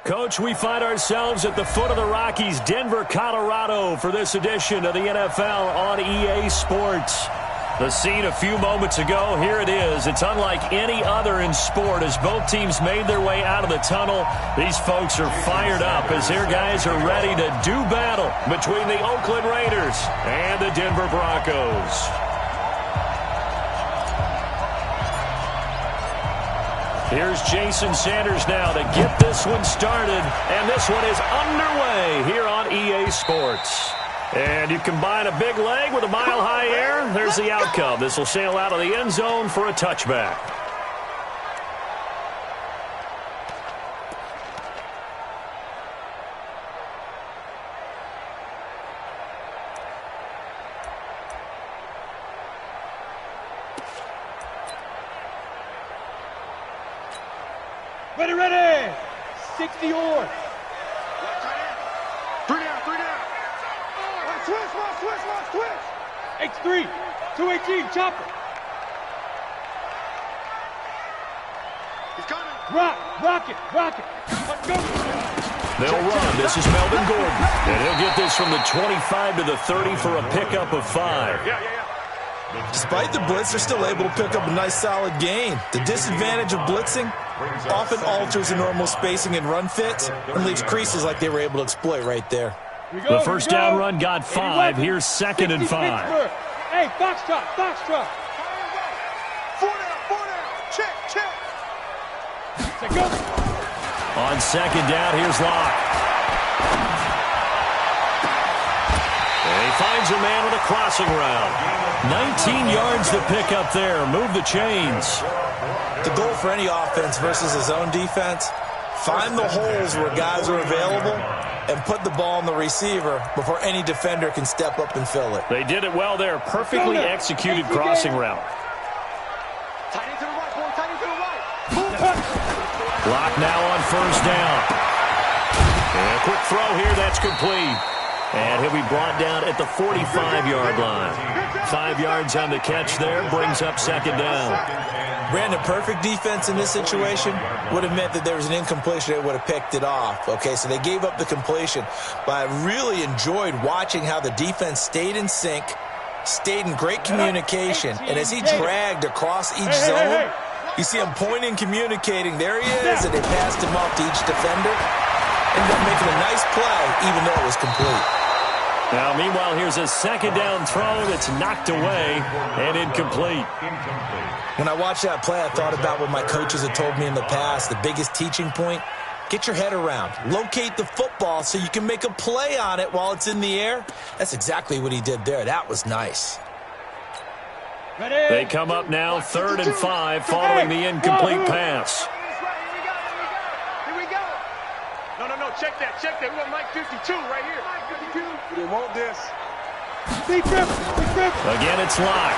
Coach, we find ourselves at the foot of the Rockies, Denver, Colorado, for this edition of the NFL on EA Sports. The scene a few moments ago, here it is. It's unlike any other in sport as both teams made their way out of the tunnel. These folks are fired up as their guys are ready to do battle between the Oakland Raiders and the Denver Broncos. Here's Jason Sanders now to get this one started, and this one is underway here on EA Sports. And you combine a big leg with a mile-high air, there's the outcome. This will sail out of the end zone for a touchback. Ready! 60 yards. Three down. Switch. X3, 218, chopper. He's coming. Rock it. Let's go. They'll run. This is Melvin Gordon. And he'll get this from the 25 to the 30 for a pickup of 5. Yeah. Despite the blitz, they're still able to pick up a nice solid gain. The disadvantage of blitzing often alters the normal spacing and run fits and leaves creases like they were able to exploit right there. The first down run got 5. Here's 2nd and 5. Hey, box truck. 4 down. Check. Go. On 2nd down, here's Locke. And he finds a man with a crossing route. 19 yards to pick up there. Move the chains. The goal for any offense versus his own defense, find the holes where guys are available and put the ball on the receiver before any defender can step up and fill it. They did it well there. Perfectly executed crossing route. Tight to the right. Lock now on 1st down. And a quick throw here. That's complete. And he'll be brought down at the 45-yard line. 5 yards on the catch there. Brings up 2nd down. Brandon, perfect defense in this situation would have meant that there was an incompletion that would have picked it off. Okay, so they gave up the completion. But I really enjoyed watching how the defense stayed in sync, stayed in great communication, and as he dragged across each zone, you see him pointing, communicating. There he is, and they passed him off to each defender. Ended up making a nice play, even though it was complete. Now, meanwhile, here's a 2nd down throw that's knocked away and incomplete. When I watched that play, I thought about what my coaches had told me in the past. The biggest teaching point, get your head around. Locate the football so you can make a play on it while it's in the air. That's exactly what he did there. That was nice. They come up now 3rd and 5 following the incomplete pass. Here we go. No, check that. We want Mike 52 right here. Mike 52. We want this. Big trip. Again, it's Locke.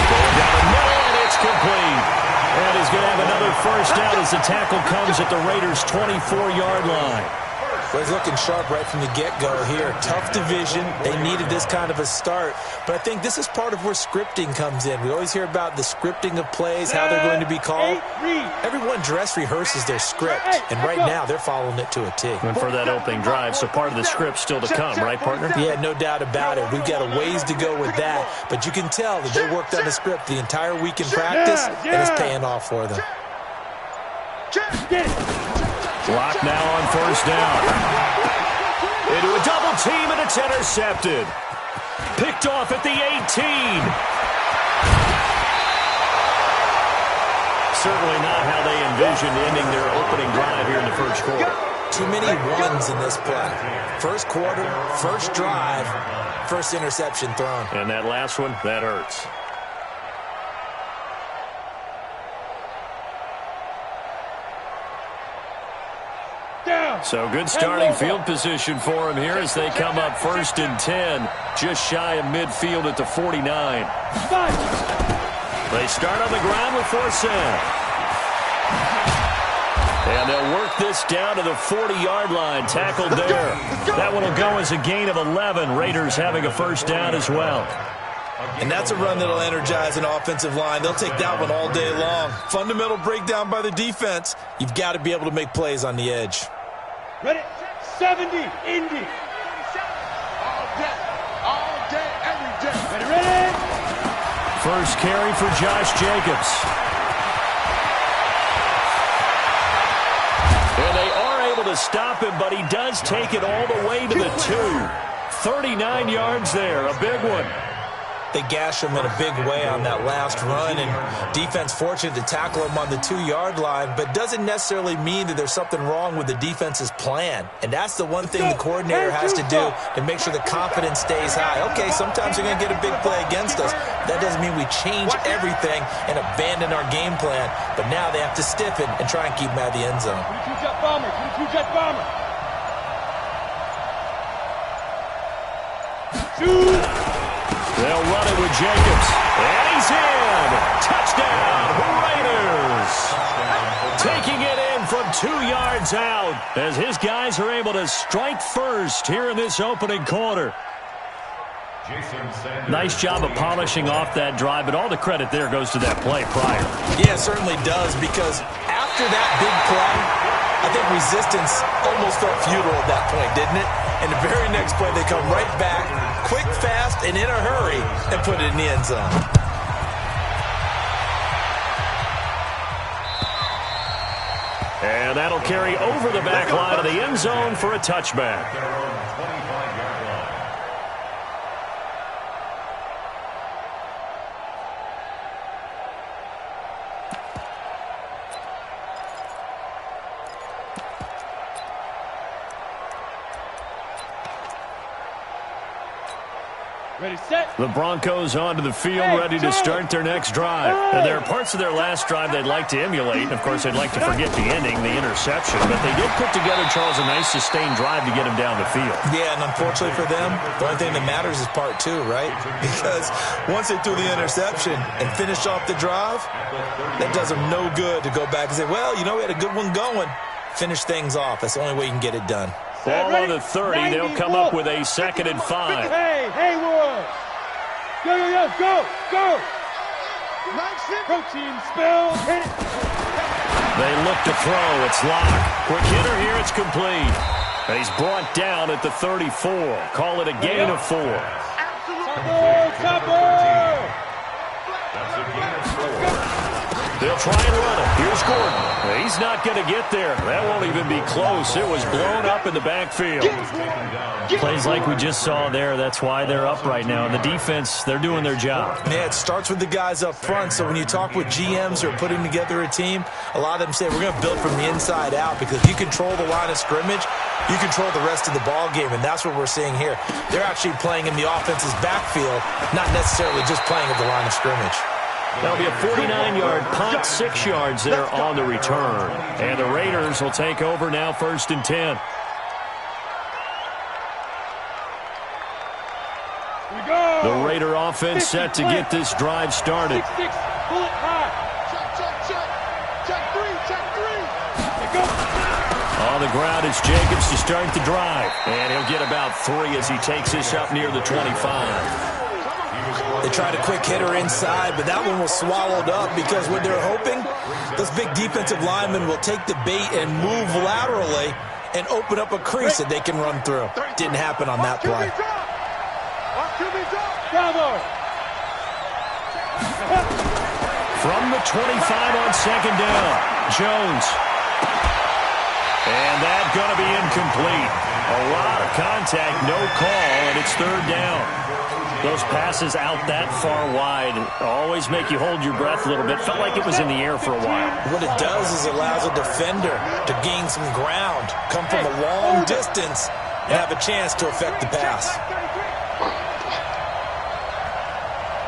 Going down the middle, and it's complete. And he's going to have another 1st down as the tackle comes at the Raiders' 24-yard line. Well, he's looking sharp right from the get-go here. Tough division. They needed this kind of a start. But I think this is part of where scripting comes in. We always hear about the scripting of plays, how they're going to be called. Everyone dress rehearses their script, and right now they're following it to a T. And for that opening drive, so part of the script still to come, right, partner? Yeah, no doubt about it. We've got a ways to go with that. But you can tell that they worked on the script the entire week in practice, and it's paying off for them. Lock now on 1st down. Into a double team, and it's intercepted. Picked off at the 18. Certainly not how they envisioned ending their opening drive here in the 1st quarter. Too many ones in this play. 1st quarter, 1st drive, 1st interception thrown. And that last one, that hurts. So good starting field position for him here as they come up 1st and 10, just shy of midfield at the 49. They start on the ground with Forsett. And they'll work this down to the 40-yard line, tackled there. That one will go as a gain of 11. Raiders having a 1st down as well. And that's a run that'll energize an offensive line. They'll take that one all day long. Fundamental breakdown by the defense. You've got to be able to make plays on the edge. Ready? 70, Indy. All day, every day. Ready? First carry for Josh Jacobs. And they are able to stop him, but he does take it all the way to the 2. 39 yards there, a big one. They gash him in a big way on that last run, and defense fortunate to tackle him on the 2-yard line, but doesn't necessarily mean that there's something wrong with the defense's plan. And that's the one thing the coordinator has to do to make sure the confidence stays high. Okay, sometimes they're going to get a big play against us. That doesn't mean we change everything and abandon our game plan, but now they have to stiffen and try and keep him out of the end zone. 22-jet bomber, 22-jet bomber. Shoot! They'll run it with Jacobs. And he's in. Touchdown, Raiders. Taking it in from 2 yards out as his guys are able to strike first here in this opening quarter. Nice job of polishing off that drive, but all the credit there goes to that play prior. Yeah, it certainly does, because after that big play, I think resistance almost felt futile at that point, didn't it? And the very next play, they come right back, quick, fast, and in a hurry, and put it in the end zone. And that'll carry over the back line of the end zone for a touchback. Ready, set. The Broncos onto the field, ready to start their next drive. And there are parts of their last drive they'd like to emulate. And, of course, they'd like to forget the ending, the interception. But they did put together, Charles, a nice sustained drive to get him down the field. Yeah, and unfortunately for them, the only thing that matters is part 2, right? Because once they threw the interception and finished off the drive, that does them no good to go back and say, well, you know, we had a good one going. Finish things off. That's the only way you can get it done. Ball on the 30. They'll come up with a 2nd and 5. Hey, Haywood. Go. Protein spill. Hit it. They look to throw. It's locked. Quick hitter here. It's complete. And he's brought down at the 34. Call it a gain of 4. Chopper. They'll try and run it. Here's Gordon. He's not going to get there. That won't even be close. It was blown up in the backfield. Plays like we just saw there. That's why they're up right now. And the defense, they're doing their job. Yeah, it starts with the guys up front. So when you talk with GMs who are putting together a team, a lot of them say we're going to build from the inside out, because if you control the line of scrimmage, you control the rest of the ball game, and that's what we're seeing here. They're actually playing in the offense's backfield, not necessarily just playing at the line of scrimmage. That'll be a 49-yard punt, 6 yards there on the return. And the Raiders will take over now, 1st and 10. The Raider offense set to get this drive started. Bullet high. Check 3. On the ground, it's Jacobs to start the drive. And he'll get about 3 as he takes this up near the 25. They tried a quick hitter inside, but that one was swallowed up, because what they're hoping, those big defensive linemen will take the bait and move laterally and open up a crease that they can run through. Didn't happen on that play. From the 25 on 2nd down, Jones. And that's going to be incomplete. A lot of contact, no call, and it's 3rd down. Those passes out that far wide always make you hold your breath a little bit. Felt like it was in the air for a while. What it does is it allows a defender to gain some ground, come from a long distance, and have a chance to affect the pass.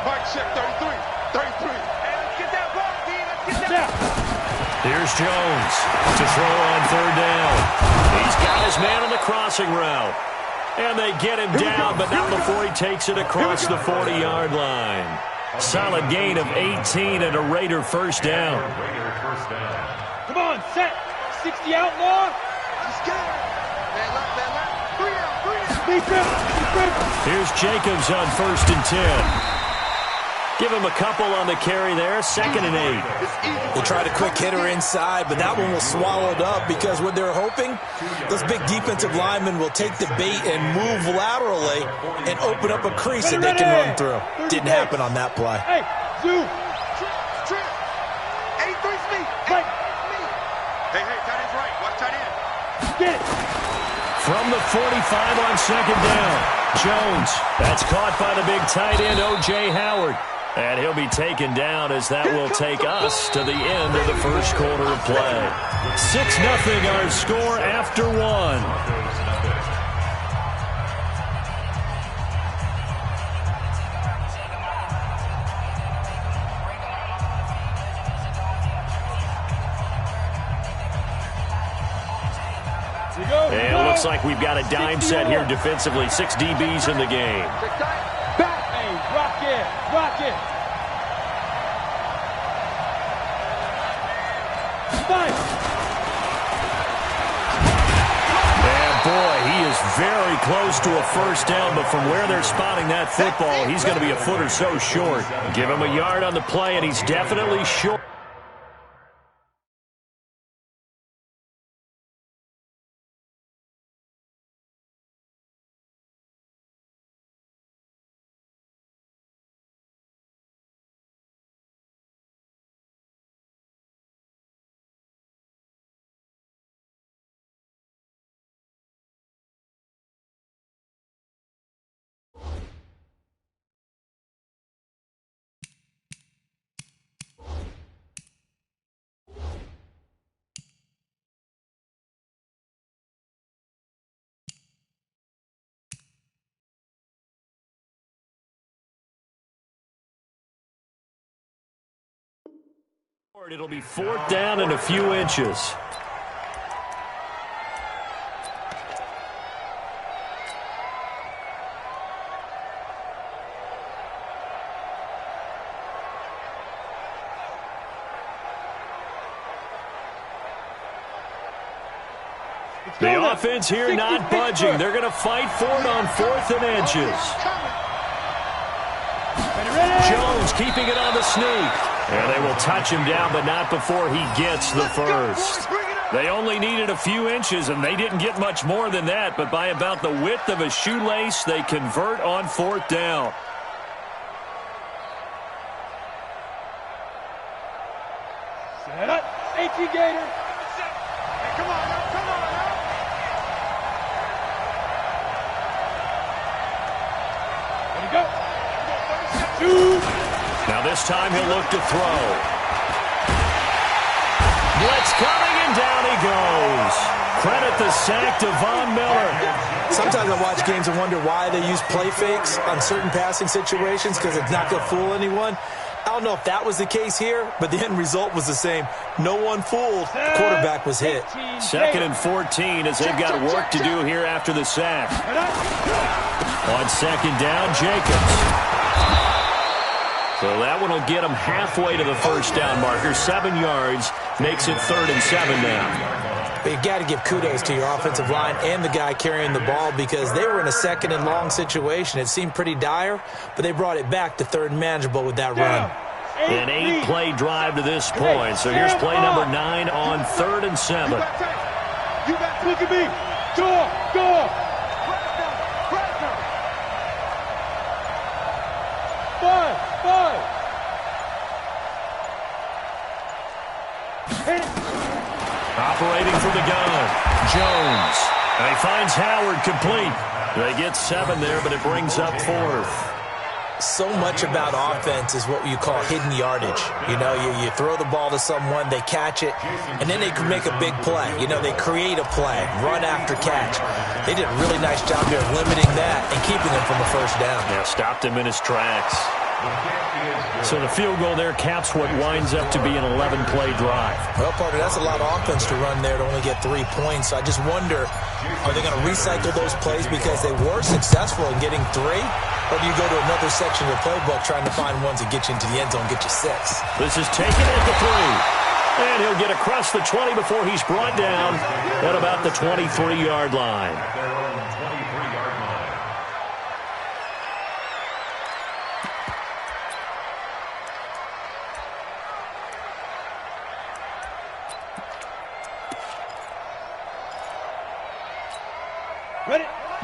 Mike check 33. Hey, let's get that ball, D. Let's get that. Here's Jones to throw on 3rd down. He's got his man on the crossing route. And they get him down, but not before he takes it across the 40-yard line. Solid gain of 18 and a Raider 1st down. Come on, set. 60 outlaw. Just get it. Man up. 3 down. Here's Jacobs on 1st and 10. Give him a couple on the carry there. 2nd and 8. They tried a quick hitter inside, but that one was swallowed up because what they're hoping, those big defensive linemen will take the bait and move laterally and open up a crease that they can run through. Didn't happen on that play. Hey, Zoo. Trip. 83's me. Hey, tight end's right. Watch tight end. Get it. From the 45 on 2nd down. Jones. That's caught by the big tight end, O.J. Howard. And he'll be taken down as that will take us to the end of the first quarter of play. 6-0 our score after 1. And it looks like we've got a dime set here defensively. 6 DBs in the game. Back. Hey, rock it. And boy, he is very close to a first down, but from where they're spotting that football, he's going to be a foot or so short. Give him a yard on the play, and he's definitely short. It'll be 4th down and a few inches. The offense here not budging. They're going to fight for it on 4th and inches. Jones keeping it on the sneak. And they will touch him down, but not before he gets the first. They only needed a few inches, and they didn't get much more than that. But by about the width of a shoelace, they convert on 4th down. Set up. AT Gator. Hey, come on now. There you go. Shoot. Now this time he'll look to throw. Blitz coming, and down he goes. Credit the sack to Von Miller. Sometimes I watch games and wonder why they use play fakes on certain passing situations because it's not going to fool anyone. I don't know if that was the case here, but the end result was the same. No one fooled. The quarterback was hit. 2nd and 14 as they've got work to do here after the sack. On 2nd down, Jacobs. So that one will get them halfway to the first down marker. 7 yards makes it 3rd and 7 now. But you got to give kudos to your offensive line and the guy carrying the ball because they were in a 2nd and long situation. It seemed pretty dire, but they brought it back to 3rd and manageable with that run. An 8-play drive to this point. So here's play number 9 on 3rd and 7. You got look at me. Go. Five. Operating from the gun, Jones. And he finds Howard complete. They get 7 there, but it brings up 4th. So much about offense is what you call hidden yardage. You know, you throw the ball to someone, they catch it, and then they can make a big play. You know, they create a play, run after catch. They did a really nice job here limiting that and keeping him from a first down. Yeah, stopped him in his tracks. So the field goal there caps what winds up to be an 11-play drive. Well, partner, that's a lot of offense to run there to only get 3 points. So I just wonder, are they going to recycle those plays because they were successful in getting 3? Or do you go to another section of the playbook trying to find ones that get you into the end zone, get you 6? This is taken at the 3. And he'll get across the 20 before he's brought down at about the 23-yard line.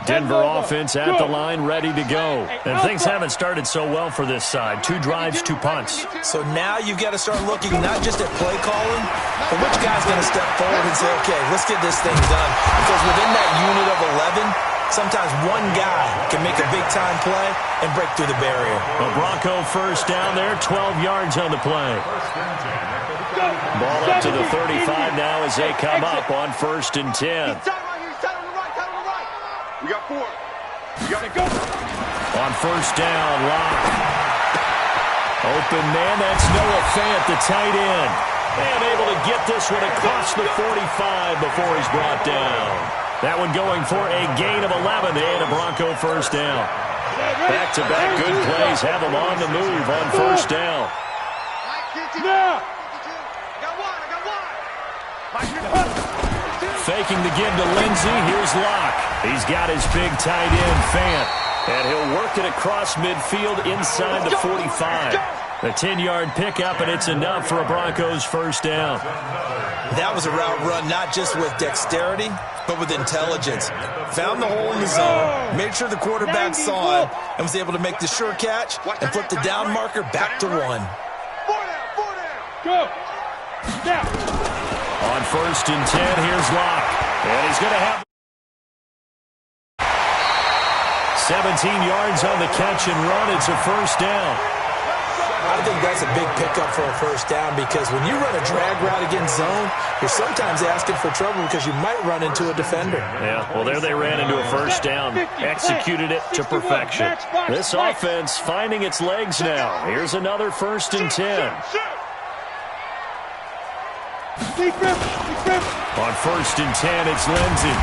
Denver offense at the line, ready to go. And things haven't started so well for this side. 2 drives, 2 punts. So now you've got to start looking not just at play calling, but which guy's going to step forward and say, okay, let's get this thing done. Because within that unit of 11, sometimes one guy can make a big-time play and break through the barrier. A Bronco first down there, 12 yards on the play. Ball up to the 35 now as they come up on 1st and 10. We got 4. We got to go. On 1st down, Lock. Open man, that's Noah Fant, the tight end. And able to get this one across the 45 before he's brought down. That one going for a gain of 11 and a Bronco first down. Back-to-back good plays have them on the move on 1st down. Faking the give to Lindsey. Here's Locke. He's got his big tight end, Fant. And he'll work it across midfield inside the 45. A 10-yard pickup, and it's enough for a Broncos first down. That was a route run not just with dexterity, but with intelligence. Found the hole in the zone, made sure the quarterback saw him, and was able to make the sure catch and flip the down marker back to 1. 4 down. Go. Down. On 1st and 10, here's Locke. And he's going to have 17 yards on the catch and run. It's a first down. I think that's a big pickup for a first down because when you run a drag route against zone, you're sometimes asking for trouble because you might run into a defender. Yeah, well, there they ran into a first down. Executed it to perfection. This offense finding its legs now. Here's another 1st and 10. On 1st and 10, it's Lindsey.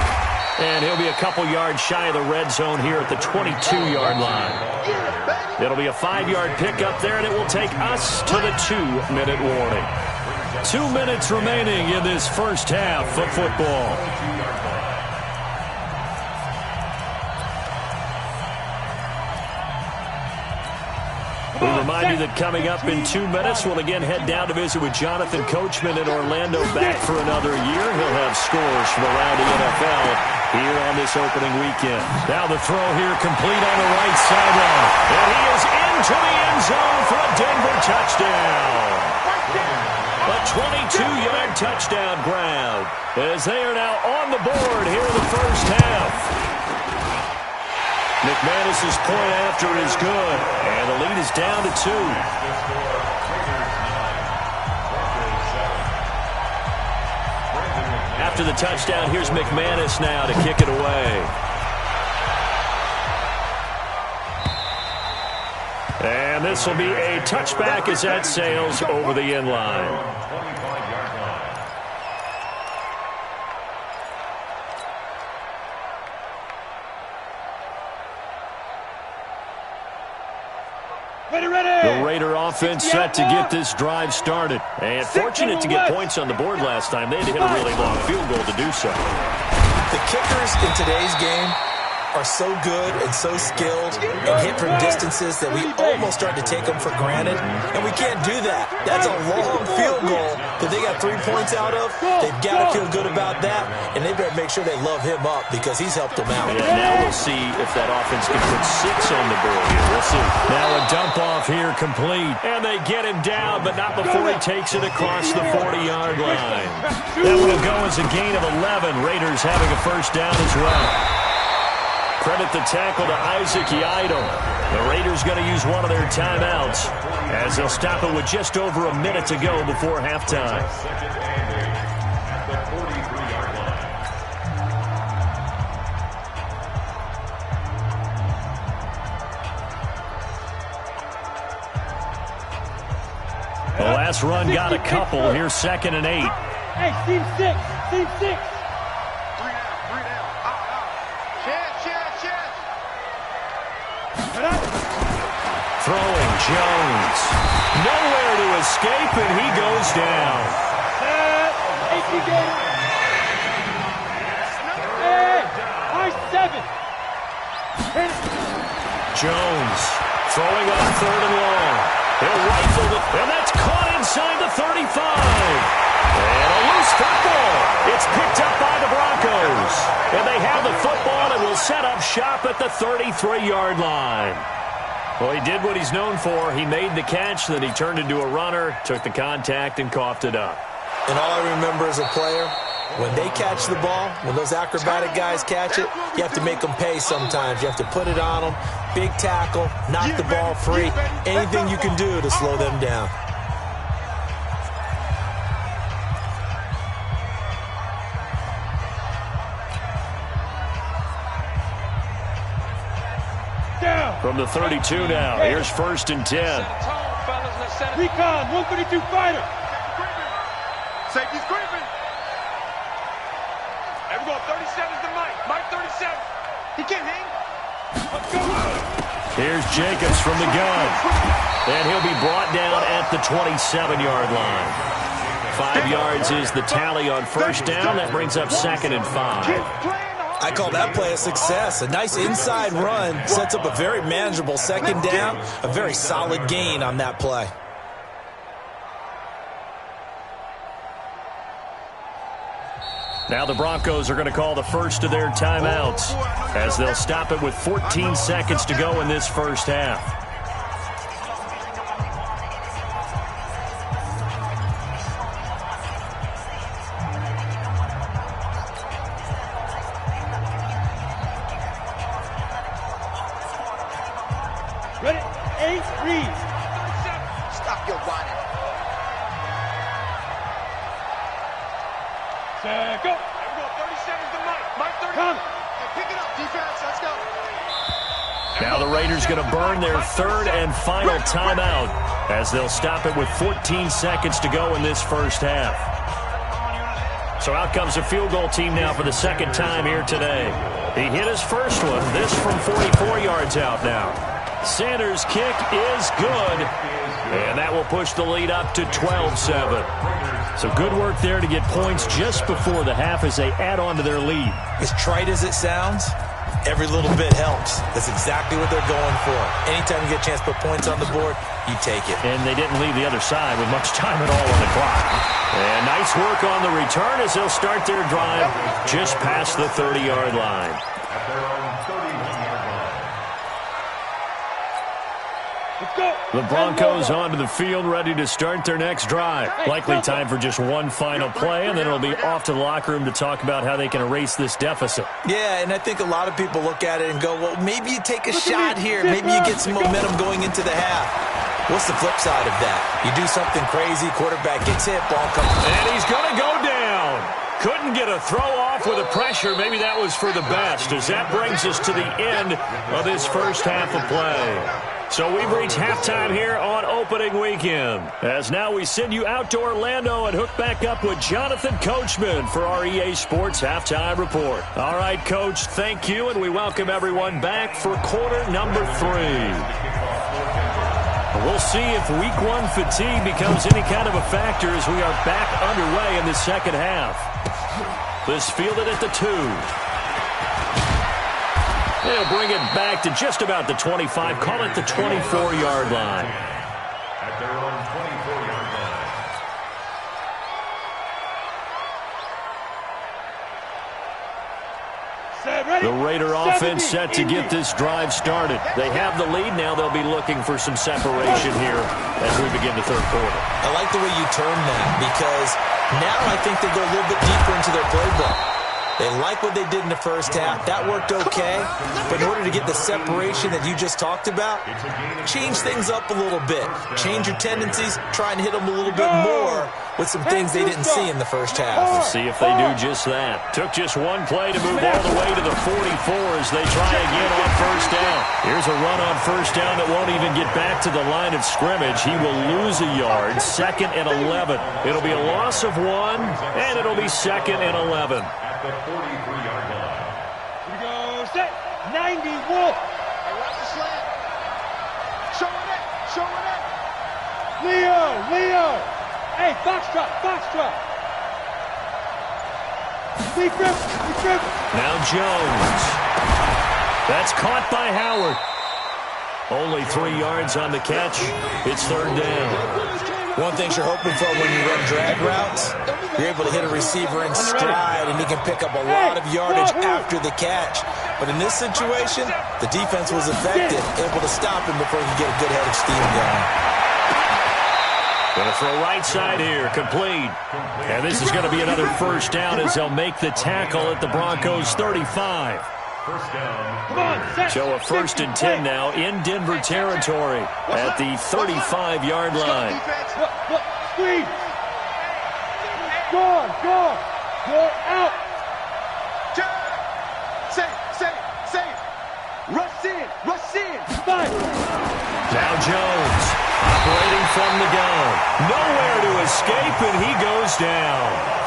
And he'll be a couple yards shy of the red zone here at the 22-yard line. It'll be a 5-yard pickup there, and it will take us to the 2-minute warning. 2 minutes remaining in this first half of football. We remind you that coming up in 2 minutes, we'll again head down to visit with Jonathan Coachman in Orlando, back for another year. He'll have scores from around the NFL here on this opening weekend. Now the throw here complete on the right sideline. And he is into the end zone for a Denver touchdown. A 22-yard touchdown grab as they are now on the board here in the first half. McManus's point after is good, and the lead is down to 2. After the touchdown, here's McManus now to kick it away. And this will be a touchback as that sails over the end line. The Raider offense set to get this drive started. And fortunate to get points on the board last time. They had to hit a really long field goal to do so. The kickers in today's game are so good and so skilled and hit from distances that we almost start to take them for granted, and we can't do that. That's a long field goal that they got 3 points out of. They've got to feel good about that, and they better make sure they love him up because he's helped them out. Yeah, now we'll see if that offense can put 6 on the board here. We'll see. Now a dump off here complete, and they get him down, but not before he takes it across the 40-yard line. That will go as a gain of 11. Raiders having a first down as well. Credit the tackle to Xxecutioner. The Raiders going to use one of their timeouts as they'll stop it with just over a minute to go before halftime. The last run got a couple. Here's 2nd and 8. Hey, team 6. Team 6. Throwing Jones. Nowhere to escape, and he goes down. Jones throwing on 3rd and long. He'll rifle it, and that's caught inside the 35. And a loose football. It's picked up by the Broncos. And they have the football and will set up shop at the 33-yard line. Well, he did what he's known for. He made the catch, then he turned into a runner, took the contact, and coughed it up. And all I remember as a player, when they catch the ball, when those acrobatic guys catch it, you have to make them pay sometimes. You have to put it on them, big tackle, knock the ball free, anything you can do to slow them down. From the 32 now, here's 1st and 10. Recon, 132 fighter. Safety's creeping. There we go, 37's the Mike. Mike 37. He can't hang. Let's go. Here's Jacobs from the gun. And he'll be brought down at the 27-yard line. 5 yards is the tally on 1st down. That brings up 2nd and 5. I call that play a success. A nice inside run sets up a very manageable 2nd down. A very solid gain on that play. Now the Broncos are going to call the first of their timeouts as they'll stop it with 14 seconds to go in this 1st half. Ready? 8, read. Stop your whining. Go. There we go. 37's the Mike. Mike 30. Come. Hey, pick it up, defense. Let's go. Now the Raiders going to burn their 3rd and final timeout as they'll stop it with 14 seconds to go in this 1st half. So out comes a field goal team now for the 2nd time here today. He hit his first one. This from 44 yards out now. Sanders' kick is good, and that will push the lead up to 12-7. So good work there to get points just before the half as they add on to their lead. As trite as it sounds, every little bit helps. That's exactly what they're going for. Anytime you get a chance to put points on the board, you take it. And they didn't leave the other side with much time at all on the clock. And nice work on the return as they'll start their drive just past the 30-yard line. The Broncos onto the field, ready to start their next drive. Likely time for just one final play, and then it'll be off to the locker room to talk about how they can erase this deficit. Yeah, and I think a lot of people look at it and go, well, maybe you take a shot here. Maybe you get some momentum going into the half. What's the flip side of that? You do something crazy, quarterback gets hit, ball comes. And he's going to go down. Couldn't get a throw off with the pressure. Maybe that was for the best, as that brings us to the end of this 1st half of play. So we've reached halftime here on opening weekend. As now we send you out to Orlando and hook back up with Jonathan Coachman for our EA Sports Halftime Report. All right, Coach, thank you, and we welcome everyone back for quarter number 3. We'll see if week 1 fatigue becomes any kind of a factor as we are back underway in the 2nd half. This fielded at the 2. They'll bring it back to just about the 25, call it the 24-yard line. At their own 24-yard line. The Raider offense set to get this drive started. They have the lead. Now they'll be looking for some separation here as we begin the 3rd quarter. I like the way you term that, because now I think they go a little bit deeper into their playbook. They like what they did in the 1st half. That worked okay. But in order to get the separation that you just talked about, change things up a little bit. Change your tendencies. Try and hit them a little bit more with some things they didn't see in the 1st half. We'll see if they do just that. Took just one play to move all the way to the 44 as they try again on 1st down. Here's a run on 1st down that won't even get back to the line of scrimmage. He will lose a yard. 2nd and 11. It'll be a loss of 1, and it'll be 2nd and 11. The 43-yard line. Here we go, set, 90, Wolf. Hey, watch the slant. Showing it, showing it. Leo. Hey, box drop. Deep grip. Now Jones. That's caught by Howard. Only 3 yards on the catch. It's 3rd down. One thing you're hoping for when you run drag routes, you're able to hit a receiver in stride, and he can pick up a lot of yardage after the catch. But in this situation, the defense was effective, able to stop him before he could get a good head of steam going. Going to throw right side here, complete. And this is going to be another first down as they'll make the tackle at the Broncos' 35. First down. So a 1st and 10 now in Denver territory at the 35-yard line. Look, screen. Gone. You're out. Safe. Rush in. Fine. Now Jones operating from the gun. Nowhere to escape, and he goes down.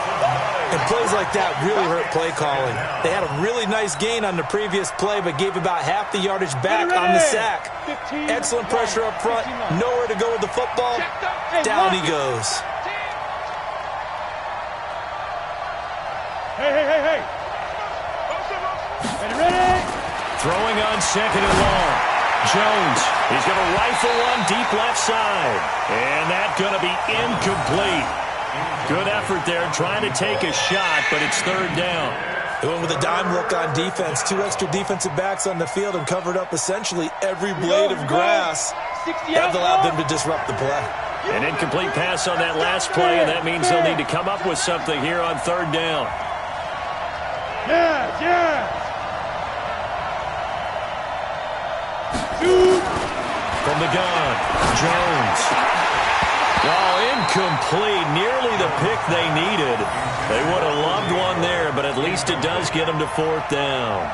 And plays like that really hurt play calling. They had a really nice gain on the previous play, but gave about half the yardage back on the sack. Excellent pressure up front. Nowhere to go with the football. Down he goes. Hey. Ready? Throwing on 2nd and long. Jones, he's going to rifle one deep left side. And that's going to be incomplete. Good effort there, trying to take a shot, but it's 3rd down. They went with a dime look on defense. 2 extra defensive backs on the field and covered up essentially every blade of grass. That allowed them to disrupt the play. An incomplete pass on that last play, and that means they'll need to come up with something here on 3rd down. Yeah. From the gun, Jones. Oh, incomplete. Nearly the pick they needed. They would have loved one there, but at least it does get them to 4th down.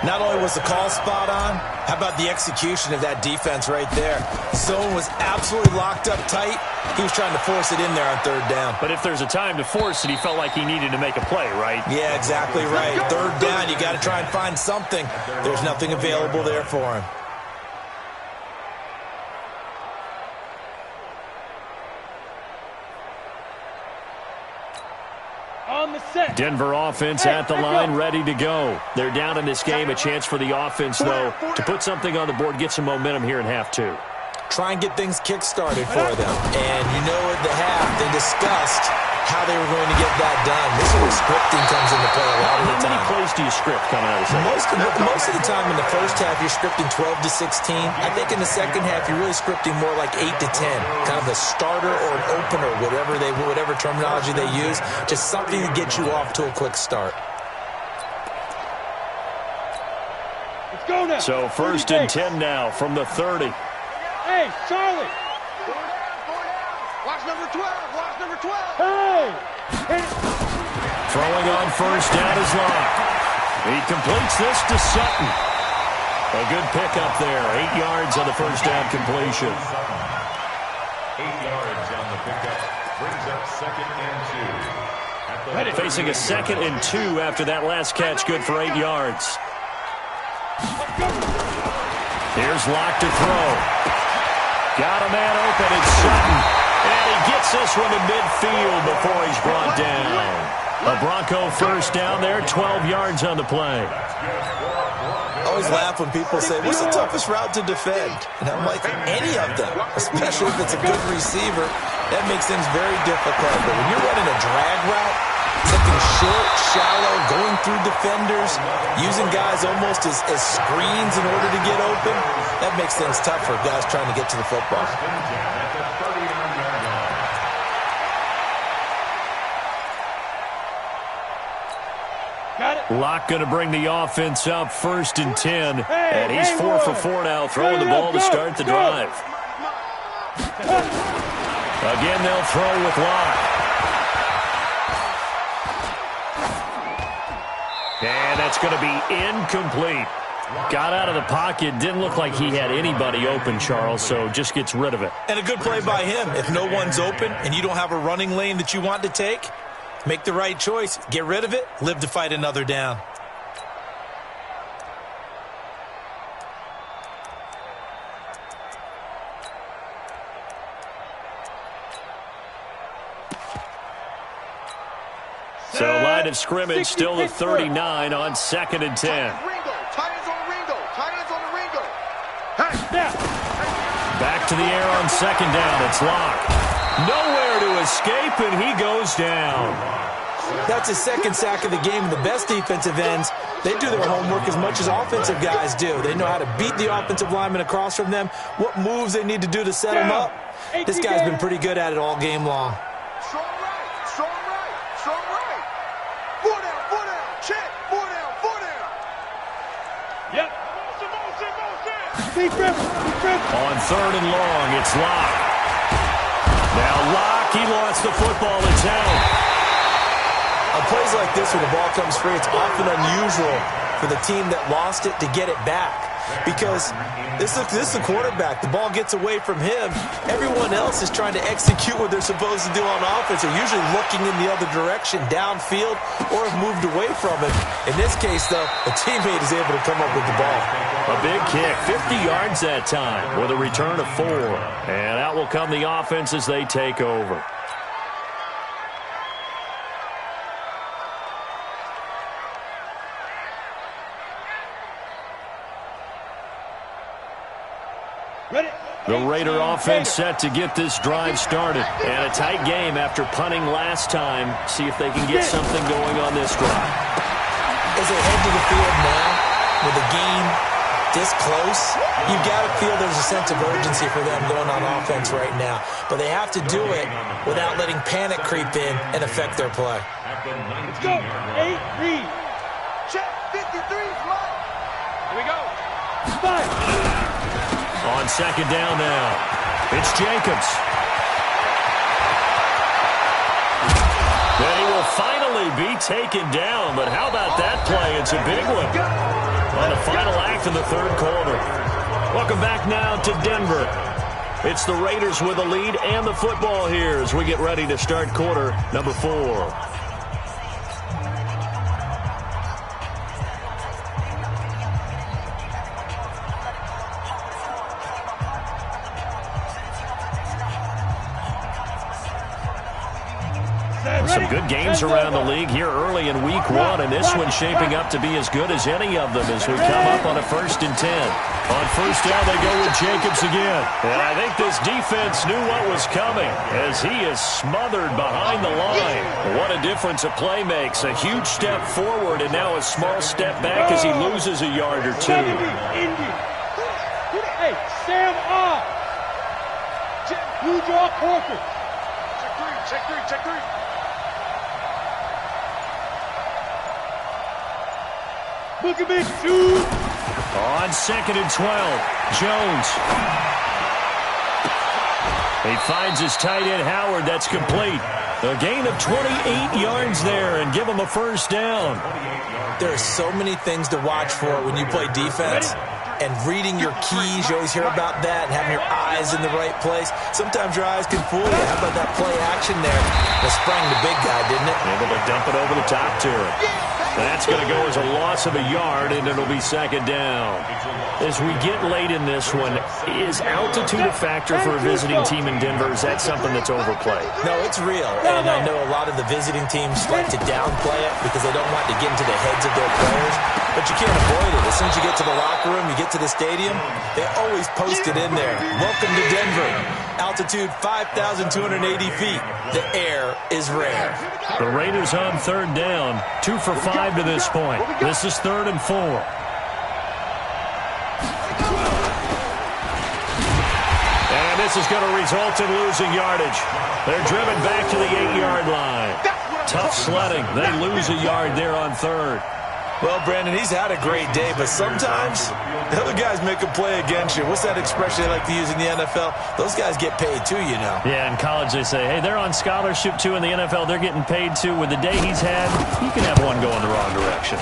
Not only was the call spot on, how about the execution of that defense right there? Zone was absolutely locked up tight. He was trying to force it in there on 3rd down. But if there's a time to force it, he felt like he needed to make a play, right? Yeah, exactly right. 3rd down, you got to try and find something. There's nothing available there for him. Denver offense at the line, ready to go. They're down in this game. A chance for the offense, though, to put something on the board, get some momentum here in half 2. Try and get things kick-started for them. And you know at the half, they discussed how they were going to get that done. This is where scripting comes into play a lot of the time. How many plays do you script coming out of the second? Most of the time in the first half, you're scripting 12 to 16. I think in the second half, you're really scripting more like 8 to 10. Kind of a starter or an opener, whatever terminology they use. Just something to get you off to a quick start. Let's go now. So 1st and 10 now from the 30. Hey, Charlie. Watch number 12. Hey. Throwing on 1st down is Locke. He completes this to Sutton. A good pickup there. 8 yards on the 1st down completion. 8 yards on the pickup. Brings up 2nd and 2. Facing a 2nd and 2 after that last catch. Good for 8 yards. Here's Locke to throw. Got a man open, it's Sutton. And he gets this one to midfield before he's brought down. A Bronco 1st down there, 12 yards on the play. I always laugh when people say, what's the toughest route to defend? And I'm like, any of them, especially if it's a good receiver. That makes things very difficult. But when you're running a drag route, something short, shallow, going through defenders, using guys almost as screens in order to get open, that makes things tough for guys trying to get to the football. Locke going to bring the offense up 1st and 10. And he's 4 for 4 now, throwing the ball to start the drive. Again, they'll throw with Locke. And that's going to be incomplete. Got out of the pocket. Didn't look like he had anybody open, Charles, so just gets rid of it. And a good play by him. If no one's open and you don't have a running lane that you want to take, make the right choice. Get rid of it. Live to fight another down. So line of scrimmage still at 39 on 2nd and 10. Tight ends on the Ringo. Back back to the air on second down. It's locked. Nowhere to escape, and he goes down. That's his second sack of the game. The best defensive ends, they do their homework as much as offensive guys do. They know how to beat the offensive lineman across from them, what moves they need to do to set them up. This guy's been pretty good at it all game long. Strong right, strong right, strong right. 4 down, check, 4 down. Yep. Motion. On third and long, it's Locke. Now Locke, he lost the football. It's held. On plays like this where the ball comes free, it's often unusual for the team that lost it to get it back. Because this is the quarterback. The ball gets away from him. Everyone else is trying to execute what they're supposed to do on offense. They're usually looking in the other direction, downfield, or have moved away from it. In this case, though, a teammate is able to come up with the ball. A big kick, 50 yards that time with a return of 4. And out will come the offense as they take over. The Raider offense set to get this drive started. And a tight game after punting last time. See if they can get something going on this drive. As they head to the field now, with the game this close, you've got to feel there's a sense of urgency for them going on offense right now. But they have to do it without letting panic creep in and affect their play. Let's go. 8 read. Check. 53 is mine. Here we go. 5. On second down now, it's Jacobs. Then he will finally be taken down, but how about that play? It's a big one on the final act of the third quarter. Welcome back now to Denver. It's the Raiders with the lead and the football here as we get ready to start quarter number 4. Some good games around the league here early in week 1, and this one's shaping up to be as good as any of them as we come up on a 1st and 10. On first down, they go with Jacobs again. And I think this defense knew what was coming as he is smothered behind the line. What a difference a play makes. A huge step forward and now a small step back as he loses a yard or 2. Hey, Sam off. Blue draw Corker. Check 3. Look at me, shoot! On 2nd and 12, Jones. He finds his tight end, Howard. That's complete. A gain of 28 yards there and give him a first down. There are so many things to watch for when you play defense. And reading your keys, you always hear about that, and having your eyes in the right place. Sometimes your eyes can fool you. How about that play action there? That sprang the big guy, didn't it? Able to dump it over the top to him. That's going to go as a loss of a yard, and it'll be second down. As we get late in this one, is altitude a factor for a visiting team in Denver? Is that something that's overplayed? No, it's real. And I know a lot of the visiting teams like to downplay it because they don't want to get into the heads of their players. But you can't avoid it. As soon as you get to the locker room, you get to the stadium, they always post it in there. Welcome to Denver. Altitude 5,280 feet. The air is rare. The Raiders on third down. 2 for 5 to this point. This is 3rd and 4. And this is going to result in losing yardage. They're driven back to the 8-yard line. Tough sledding. They lose a yard there on third. Well, Brandon, he's had a great day, but sometimes the other guys make a play against you. What's that expression they like to use in the NFL? Those guys get paid too, you know. Yeah, in college they say, hey, they're on scholarship too. In the NFL, they're getting paid too. With the day he's had, you can have one going the wrong direction.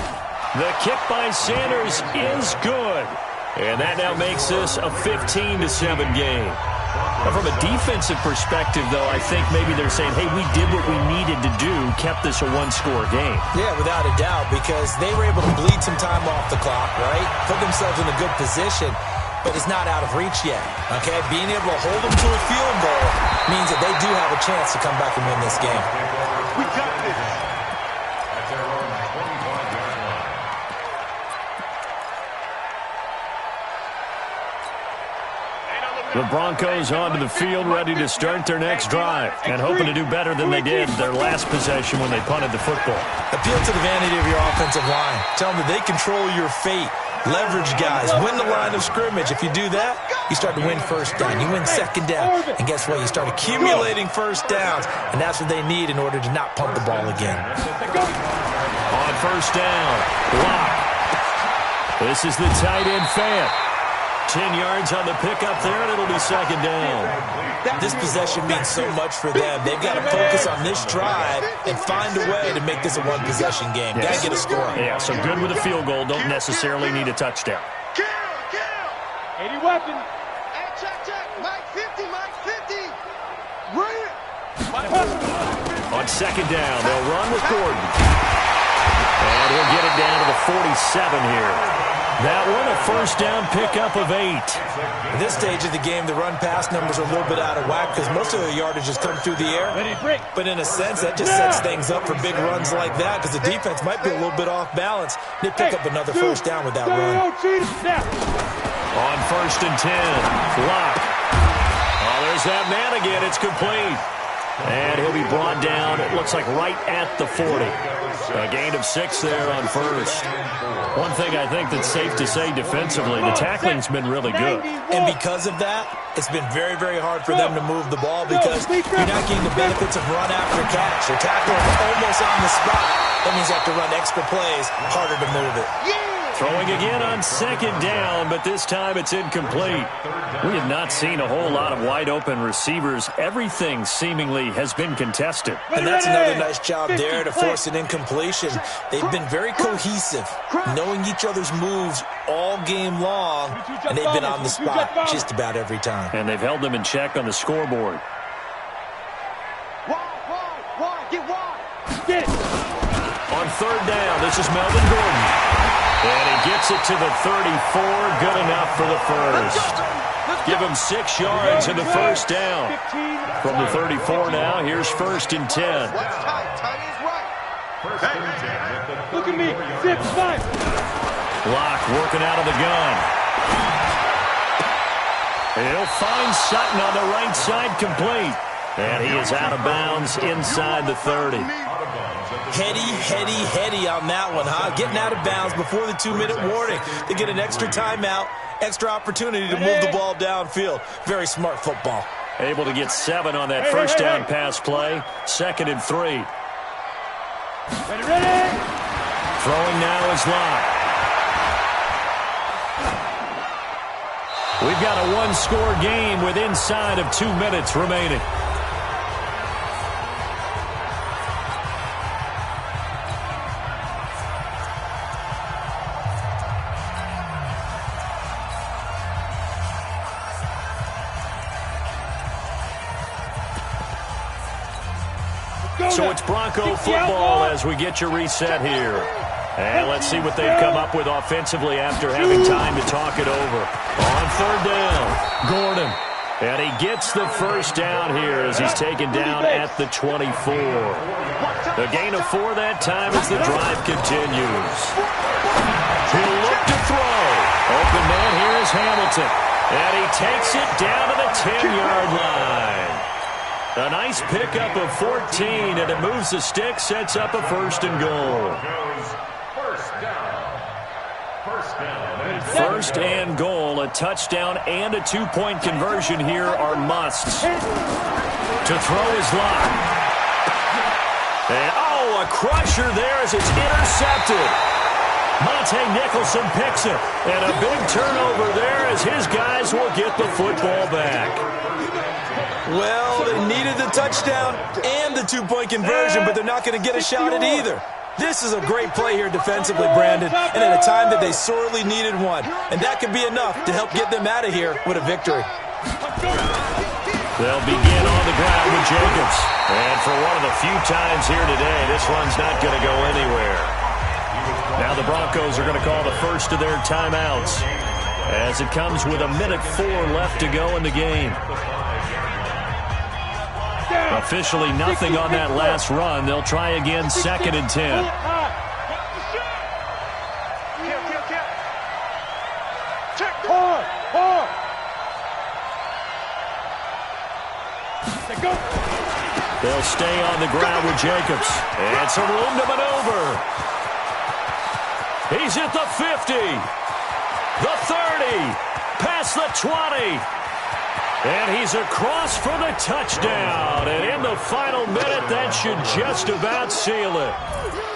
The kick by Sanders is good. And that now makes this a 15-7 game. Now, from a defensive perspective, though, I think maybe they're saying, hey, we did what we needed to do, kept this a one-score game. Yeah, without a doubt, because they were able to bleed some time off the clock, right? Put themselves in a good position, but it's not out of reach yet, okay? Being able to hold them to a field goal means that they do have a chance to come back and win this game. We got this. That's their own 25-yard line. Ain't on the The Broncos onto the field, ready to start their next drive, and hoping to do better than they did their last possession when they punted the football. Appeal to the vanity of your offensive line. Tell them that they control your fate. Leverage guys. Win the line of scrimmage. If you do that, you start to win first down. You win second down. And guess what? You start accumulating first downs. And that's what they need in order to not punt the ball again. On first down, Lock. This is the tight end Fant. 10 yards on the pickup there, and it'll be second down. This possession means so much for them. They've got to focus on this drive and find a way to make this a one-possession game. Got to get a score. Yeah, so good with a field goal. Don't necessarily need a touchdown. 80 weapon. Hey, check. Mike 50, Mike 50. Bring it. On second down, they'll run with Gordon. And he'll get it down to the 47 here. That one, a first down pickup of 8. At this stage of the game, the run-pass numbers are a little bit out of whack because most of the yardage has come through the air. But in a sense, that just sets things up for big runs like that because the defense might be a little bit off balance. They pick up another first down with that run. On first and 10, Lock. Oh, there's that man again. It's complete. And he'll be brought down, it looks like right at the 40. A gain of 6 there on first. One thing I think that's safe to say defensively, the tackling's been really good. And because of that, it's been very, very hard for them to move the ball because you're not getting the benefits of run after catch. You're tackling almost on the spot. That means you have to run extra plays, harder to move it. Throwing again on second down, but this time it's incomplete. We have not seen a whole lot of wide-open receivers. Everything seemingly has been contested. And that's another nice job there to force an incompletion. They've been very cohesive, knowing each other's moves all game long, and they've been on the spot just about every time. And they've held them in check on the scoreboard. Wide, get wide. Get it. On third down, this is Melvin Gordon. And he gets it to the 34, good enough for the first. Give him 6 yards in the first down. From the 34 now, here's first and 10. Look at me, 6-5. Lock working out of the gun. He'll find Sutton on the right side, complete. And he is out of bounds inside the 30. Heady on that one, huh? Getting out of bounds before the 2-minute warning. They get an extra timeout, extra opportunity to move the ball downfield. Very smart football. Able to get 7 on that first down pass play. Second and 3. Ready. Throwing now is Lock. We've got a one-score game with inside of 2 minutes remaining. So it's Bronco football as we get your reset here. And let's see what they've come up with offensively after having time to talk it over. On third down, Gordon. And he gets the first down here as he's taken down at the 24. The gain of 4 that time as the drive continues. He'll look to throw. Open man here is Hamilton. And he takes it down to the 10-yard line. A nice pickup of 14, and it moves the stick, sets up a first and goal. First and goal, a touchdown and a 2-point conversion here are musts. To throw is Lock. And, a crusher there as it's intercepted. Monte Nicholson picks it, and a big turnover there as his guys will get the football back. Well, they needed the touchdown and the 2-point conversion, but they're not going to get a shot at either. This is a great play here defensively, Brandon, and at a time that they sorely needed one. And that could be enough to help get them out of here with a victory. They'll begin on the ground with Jacobs. And for one of the few times here today, this run's not going to go anywhere. Now the Broncos are going to call the first of their timeouts as it comes with 1:04 left to go in the game. Officially nothing on that last run. They'll try again, second and 10. They'll stay on the ground with Jacobs. And some room to maneuver. He's at the 50. The 30. Past the 20. And he's across for the touchdown. And in the final minute, that should just about seal it.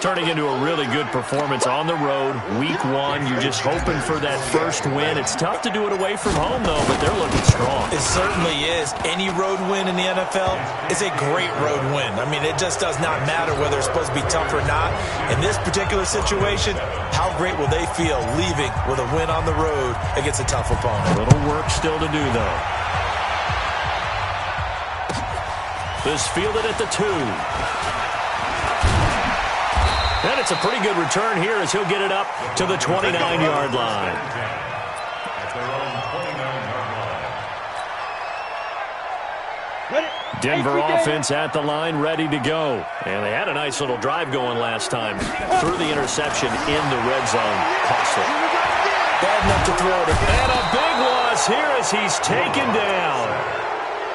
Turning into a really good performance on the road. Week 1, you're just hoping for that first win. It's tough to do it away from home, though, but they're looking strong. It certainly is. Any road win in the NFL is a great road win. I mean, it just does not matter whether it's supposed to be tough or not. In this particular situation, how great will they feel leaving with a win on the road against a tough opponent? A little work still to do, though. This fielded at the 2. And it's a pretty good return here as he'll get it up to the 29-yard line. Denver offense at the line, ready to go. And they had a nice little drive going last time. Threw the interception in the red zone. Costly. Bad enough to throw it. And a big loss here as he's taken down.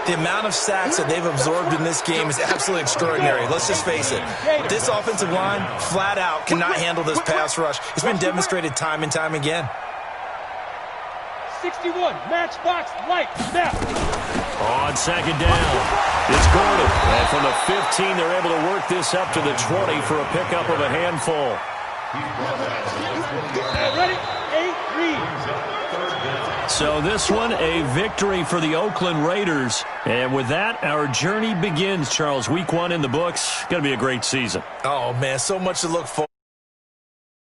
The amount of sacks that they've absorbed in this game is absolutely extraordinary. Let's just face it. This offensive line, flat out, cannot handle this pass rush. It's been demonstrated time and time again. 61, matchbox, light, snap. On second down, it's Gordon. And from the 15, they're able to work this up to the 20 for a pickup of a handful. Ready? 8, read. So this one, a victory for the Oakland Raiders. And with that, our journey begins, Charles. Week 1 in the books. Going to be a great season. Oh, man, so much to look forward to.